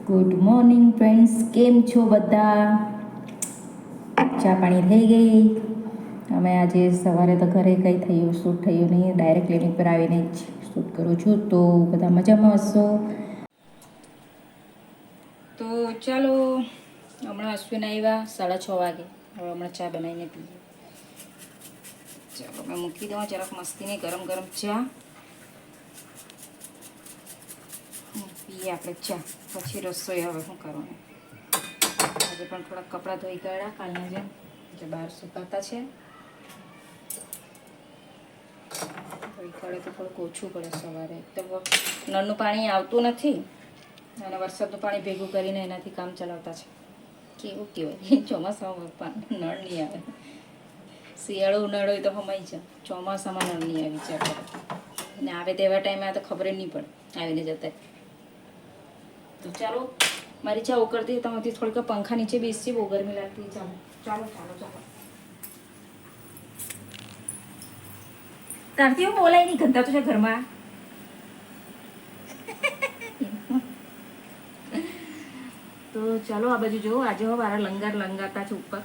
Good morning friends, કેમ છો બધા? ચા પાણી થઈ ગઈ. અમે આજે સવારે તો ઘરે કંઈ થયું શૂટ થયું નહીં, ડાયરેક્ટ ક્લિનિક પર આવીને જ શૂટ કરું છું. તો બધા મજામાં હશો? તો ચાલો, હમણાં અશ્વિન આવ્યા 6:30 વાગે. હવે હમણાં ચા બનાવીને પીએ. ચાલો, મેં મૂકી દઉં જરાક મસ્તીની ગરમ ગરમ ચા. પીએ આપણે ચા, પછી રસોઈ. હવે શું કરવાનું? આજે પણ થોડાક કપડાં ધોઈ કાઢ્યા કાલના જેમ, જે બહાર સુકાતા છે. ધોઈ કાઢે તો થોડુંક ઓછું પડે સવારે. તો નળનું પાણી આવતું નથી અને વરસાદનું પાણી ભેગું કરીને એનાથી કામ ચલાવતા છે. કેવું કહેવાય, ચોમાસામાં નળ નહીં આવે. શિયાળો ઉનાળો હોય તો હમાઈ છે, ચોમાસામાં નળ નહીં આવી છે આપણે. અને આવે તેવા ટાઈમે આ તો ખબર નહીં પડે આવીને જતા. તો ચાલો, મારી ચા ઉકળતી તમારી થોડીક પંખા નીચે બેસી, બહુ ગરમી લાગતી. ચાલો ચાલો ચાલો ચાલો. તારથી એવું બોલાય નહીં, ગંદા તો છે ઘરમાં. તો ચાલો, આ બાજુ જુઓ. આજે હો મારા લંગાર લંગાતા છે ઉપર.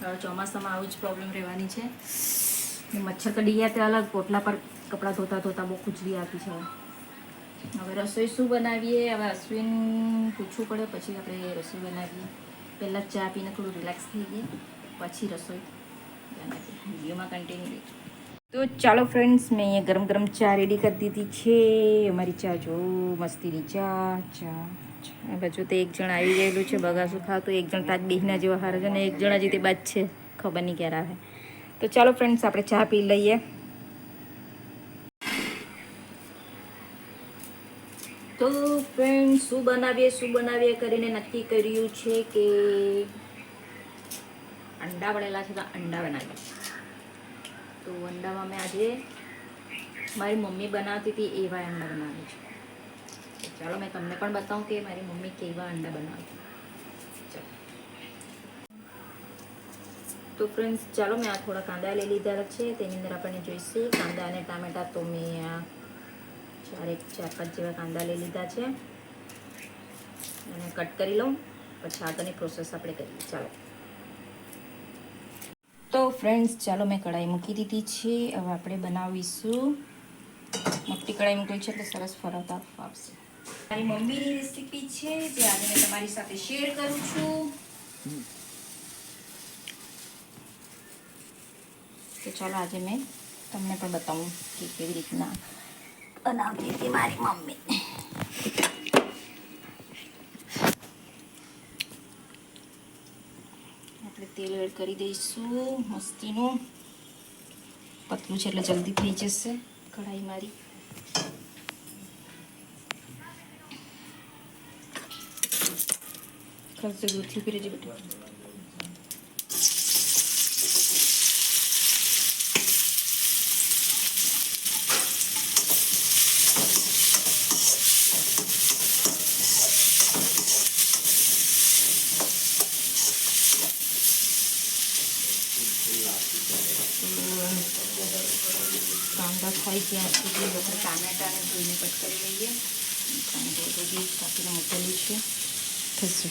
હવે ચોમાસામાં આવું જ પ્રોબ્લેમ રહેવાની છે. મચ્છર કડી ગયા ત્યાં અલગ, પોટલા પર કપડાં ધોતા ધોતા બહુ ખુજલી આપી છે. હવે રસોઈ શું બનાવીએ? હવે અશ્વિન પૂછવું પડે, પછી આપણે રસોઈ બનાવીએ. પહેલાં ચા પીને થોડું રિલેક્સ થઈ ગઈએ, પછી રસોઈ બનાવીએ. વિડીયોમાં કન્ટિન્યુ. તો ચાલો ફ્રેન્ડ્સ, મેં અહીંયા ગરમ ગરમ ચા રેડી કરી દીધી છે. અમારી ચા જો મસ્તીની ચા ચા. આ બાજુ તો એક જણ આવી ગયેલું છે બગાસું ખાતું. એક જણ તાજ બેહના જેવા હારે છે ને એક જણ હજી તે બાદ છે, ખબર નહીં ક્યારે આવે. તો ચાલો ફ્રેન્ડ્સ, આપણે ચા પી લઈએ. તો ફ્રેન્ડ્સ, શું બનાવીએ કરીને નક્કી કર્યું છે કે અંડા વળેલા છે તો અંડા બનાવીએ. તો અંડામાં મેં આજે મારી મમ્મી બનાવતી હતી એવા અંડા બનાવે છે. ચાલો, મેં તમને પણ બતાવું કે મારી મમ્મી કેવા અંડા બનાવતી. ચાલો તો ફ્રેન્ડ્સ, ચાલો, મેં આ થોડા કાંદા લઈ લીધા છે. તેની અંદર આપણને જોઈશે કાંદા અને ટામેટા. તો મેં આ 4-5 જેવા કાંદા લઈ લીધા છે અને કટ કરી લઉં, પછી આગળની પ્રોસેસ આપણે કરીએ. ચાલો તો ફ્રેન્ડ્સ, ચાલો, મેં કઢાઈ મૂકી દીધી છે. હવે આપણે બનાવીશું. મોટી કઢાઈ મૂકી છે એટલે સરસ ફરતા આવશે. મારી મમ્મીની રેસીપી છે જે આજે મેં તમારી સાથે શેર કરું છું. તો ચાલો, આજે મેં તમને પણ બતાવું કે કેવી રીતના બનાવતી હતી મારી મમ્મી. આપણે તેલ એડ કરી દઈશું મસ્તીનું. પતલું છે એટલે જલ્દી થઈ જશે કઢાઈ મારી. ખાસ દૂધથી પીરે જ બેઠું. કાંદા થાય ત્યાં સુધી આપણે ટામેટાને ધોઈને કટ કરી લઈએ. કાંદો બધી કાપીને મૂકેલું છે. થશે.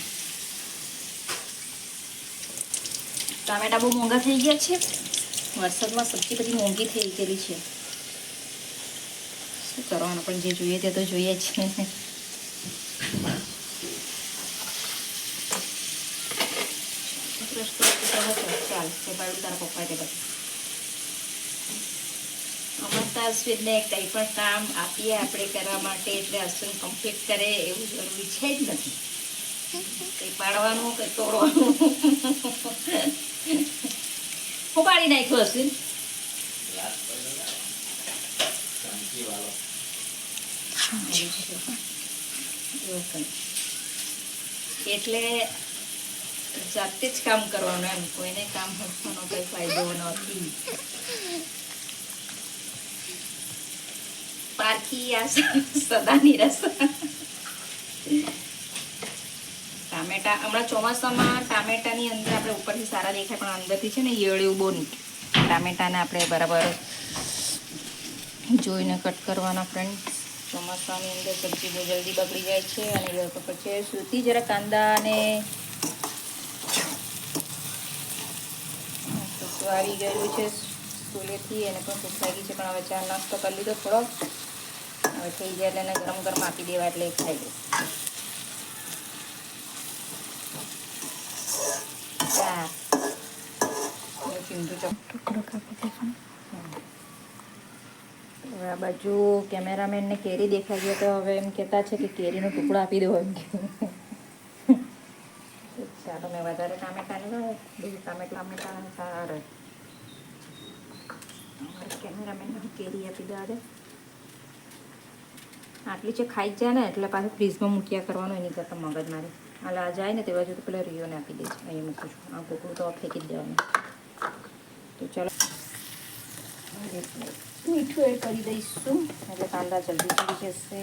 ટામેટા બહુ મોંઘા થઈ ગયા છે. વરસાદમાં સબ્જી બધી મોંઘી થઈ ગયેલી છે. શું કરવાનું, પણ જે જોઈએ તે તો જોઈએ જ ને. ચાલશે બાળું તારા પપ્પા તે બધું. અમારા અશ્વિનને કંઈ પણ કામ આપીએ આપણે કરવા માટે એટલે અશ્વિન કમ્પ્લીટ કરે એવું જરૂરી છે જ નથી. કંઈ પાડવાનું, કંઈ તોડવાનું. હું પાડી નાખ્યું અશ્વિન. એટલે જાતે જ કામ કરવાનું એમ, કોઈને કામ હસવાનો કંઈ ફાયદો નથી. પારકી આ સદાની રસ. ટામેટા હમણાં ચોમાસામાં ટામેટાની અંદર આપણે ઉપરથી સારા દેખાય પણ અંદરથી છે ને ઈયળ એવું બહુ નીકળે. ટામેટાને આપણે બરાબર જોઈને કટ કરવાના ફ્રેન્ડ્સ. ચોમાસાની અંદર સબ્જી બહુ જલ્દી બગડી જાય છે. અને પછી સુરતી જરા કાંદા અને આવી ગયેલું છે સ્કૂલેથી, એને પણ ભૂખ લાગી છે. પણ હવે ચા નાસ્તો કરી લીધો થોડોક, હવે થઈ જાય એટલે એને ગરમ ગરમ આપી દેવા એટલે ખાઈ લે. હવે આ બાજુ કેમેરામેનને કેરી દેખાઈ ગયો તો હવે એમ કહેતા છે કે કેરીનો ટુકડો આપી દો એમ કે. ચાલો મેં વધારે ટામેટા નહીં હોય, બીજું ટામેટા સારા કેમેરામેનને કેરી આપી દો. દે આટલી છે ખાઈ જ જાય ને એટલે પાછું ફ્રીજમાં મૂક્યા કરવાનું એની કરતાં મગજ મારી. હાલ આ જાય ને તે બાજુ તો પેલા રિયોને આપી દે છે. અહીંયા મૂકું છું. આ કોકડું તો ફેંકી જ દેવાનું. તો ચાલો મીઠું એડ કરી દઈશું એટલે કાંદા જલ્દી થઈ જશે.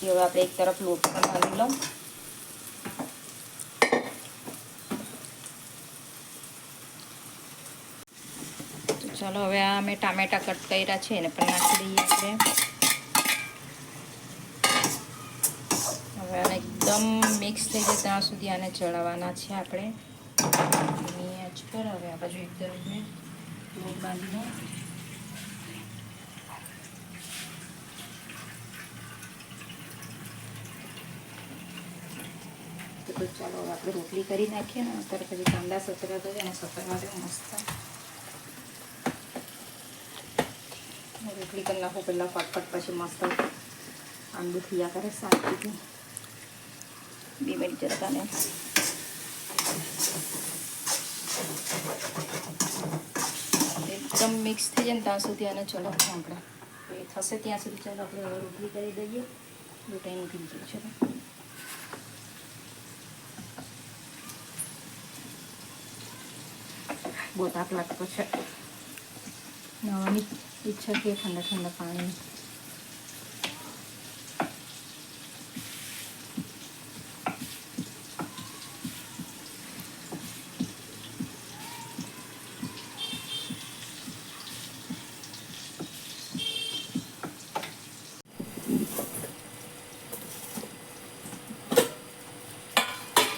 હવે આપણે એક તરફ લોટ પણ બાંધી લઉં. તો ચાલો હવે આ મેં ટામેટા કટ કર્યા છે એને પણ નાખી દઈએ આપણે. હવે આને એકદમ મિક્સ થઈ જાય ત્યાં સુધી આને ચડાવવાના છે આપણે આંચ પર. હવે આ બાજુ એક તરફ મેં લોટ બાંધી દઉં. તો ચાલો આપણે રોટલી કરી નાખીએ ને અત્યારે પછી કાંદા સતરા તો અને સતરવા દે મસ્ત રોટલી કરી નાખો પહેલાં ફટફટ, પછી મસ્ત આંબુ થયા કરે શાંતિથી. 2 મિનિટ જતા ને એકદમ મિક્સ થઈ જાય ને ત્યાં સુધી આને ચલાવશું આપણે. એ થશે ત્યાં સુધી ચાલો આપણે રોટલી કરી દઈએ. બહુ ટાઈમ થઈ જાય છે. બહુ તાપ લાગતો છે. નાવાની ઈચ્છા છે ઠંડા ઠંડા પાણી.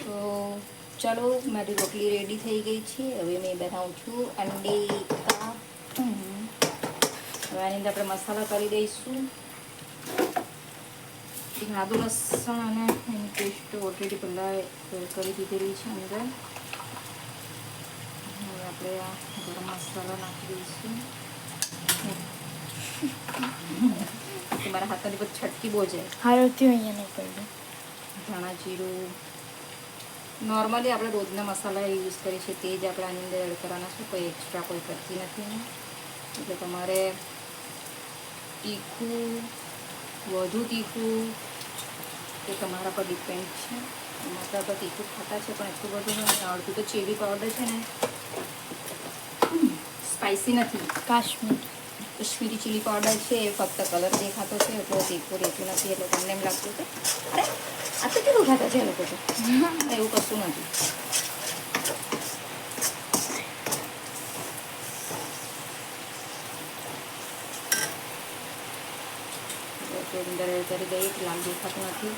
તો ચાલો મારી રોટલી રેડી થઈ ગઈ છે. હવે મેં બનાવું છું અંડે કા. હવે આની અંદર આપણે મસાલા કરી દઈશું. આદુ લસણ અને એની પેસ્ટ ઓલરેડી પહેલાં કરી દીધેલી છે અંદર. હવે આપણે આ ગરમ મસાલો નાખી દઈશું. મારા હાથની બધી છટકી બહુ જાય. હારોથી અહીંયા નહીં પડ્યું. ધાણા જીરું નોર્મલી આપણે રોજના મસાલા યુઝ કરીએ છીએ તે જ આપણે આની અંદર એડ કરવાના છે. કોઈ એક્સ્ટ્રા કોઈ કરતી નથી. એટલે તમારે તીખું વધુ તીખું એ તમારા પર ડિપેન્ડ છે. આપણા પર તીખું ખાતા છે પણ એટલું બધું નહીં. અડધું તો ચીલી પાવડર છે ને સ્પાઇસી નથી, કાશ્મીરી ચીલી પાવડર છે. એ ફક્ત કલર દેખાતો છે એટલો તીખું રહેતું નથી. એટલે તમને એમ લાગતું કે અરે આ તો કેવું ખાતા છે એ લોકો તો. એવું કશું નથી. અંદર કરી દઈએ કે લાલ દેખાતું નથી.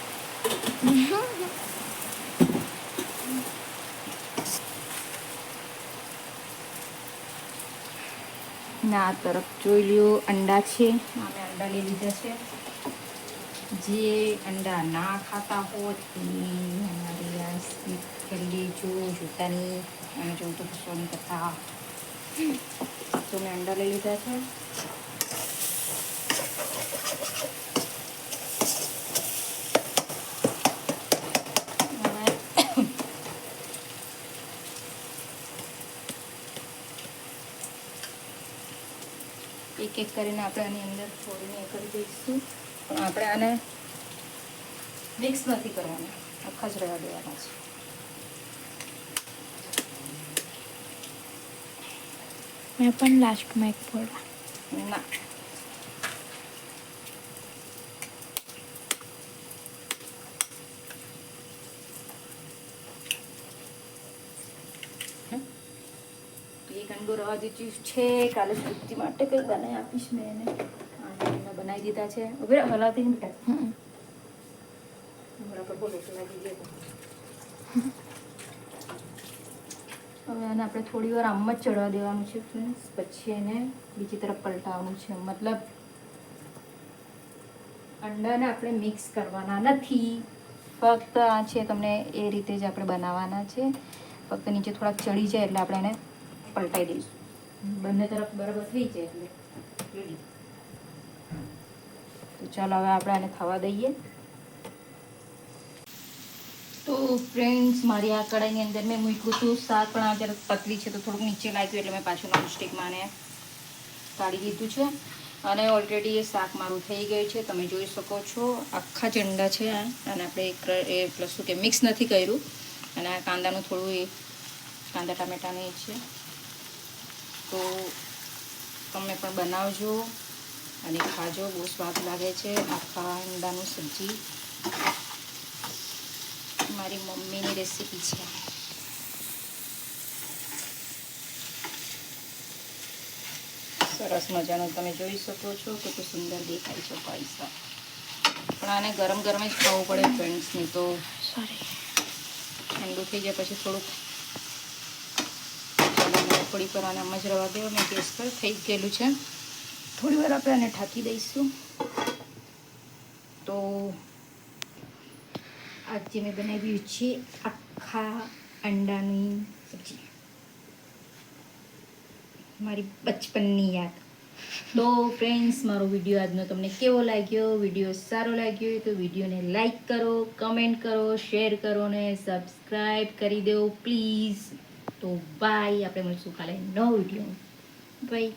ના તરફ જોઈ લ્યો અંડા છે. અમે અંડા લઈ લીધા છે. જે અંડા ના ખાતા હોત એ અમારી આ સ્કીપ કરી લેજો. જોતાની અને જો તો ગુસ્સો નહીં કરતા. તો મેં અંડા લઈ લીધા છે. એક એક કરીને આપણે આની અંદર થોડીને કરી દઈશું. પણ આપણે આને મિક્સ નથી કરવાના, આખા જ રહેવા દેવાના છે. મેં પણ લાસ્ટમાં એક ફોડા ના ઠંડુ રવા દીધું છે. કાલે સ્મૃતિ માટે કંઈ બનાવી આપીશ મેં એને. આજે મેં બનાવી દીધા છે. ઉભી રહે, હલાવતી નહીં બેટા. હમણાં પર બોલો તો લાગી ગયો. હવે આને આપણે થોડી વાર આમ જ ચડવા દેવાનું છે ફ્રેન્ડ્સ. પછી એને બીજી તરફ પલટાવવાનું છે. મતલબ અંડાને આપણે મિક્સ કરવાના નથી. ફક્ત આ છે તમને એ રીતે જ આપણે બનાવવાના છે. ફક્ત નીચે થોડાક ચડી જાય એટલે આપણે એને પલટાઈ દઈશું. બંને તરફ બરાબર થઈ જાય એટલે રેડી. તો ચાલો હવે આપણે આને થવા દઈએ. તો ફ્રેન્ડ્સ મારી આ કઢાઈની અંદર મેં મૂક્યું હતું શાક, પણ આ જરાક પતલી છે તો થોડુંક નીચે લાગ્યું એટલે મેં પાછું નોનસ્ટિકમાં આને કાઢી દીધું છે. અને ઓલરેડી એ શાક મારું થઈ ગયું છે. તમે જોઈ શકો છો આખા જ અંડા છે આ. અને આપણે એ પ્લસ શું કે મિક્સ નથી કર્યું. અને આ કાંદાનું થોડું એ કાંદા ટામેટાનું એ છે. તો તમે પણ બનાવજો અને ખાજો. બહુ સ્વાદ લાગે છે આખા અંડાનું સબ્જી. મારી મમ્મીની રેસીપી છે. સરસ મજાનું તમે જોઈ શકો છો કેટલું સુંદર દેખાય છે પૈસા. પણ આને ગરમ ગરમ જ ખાવું પડે ફ્રેન્ડ્સ, નહીં તો સોરી ઠંડુ થઈ જાય પછી થોડુંક. થોડી વાર આને આમ જ રવા દેવા. મેં ગેસ પર થઈ ગયેલું છે. થોડી વાર આપણે આને ઢાંકી દઈશું. તો આજે મેં બનાવ્યું છે આખા અંડાની સબ્જી, મારી બચપનની યાદ. તો ફ્રેન્ડ્સ મારો વિડીયો આજનો તમને કેવો લાગ્યો? વિડીયો સારો લાગ્યો હોય તો વિડીયોને લાઈક કરો, કમેન્ટ કરો, શેર કરો ને સબસ્ક્રાઈબ કરી દો પ્લીઝ. તો બાય. આપણે મળીશું કાલે નવો વિડીયો. બાય.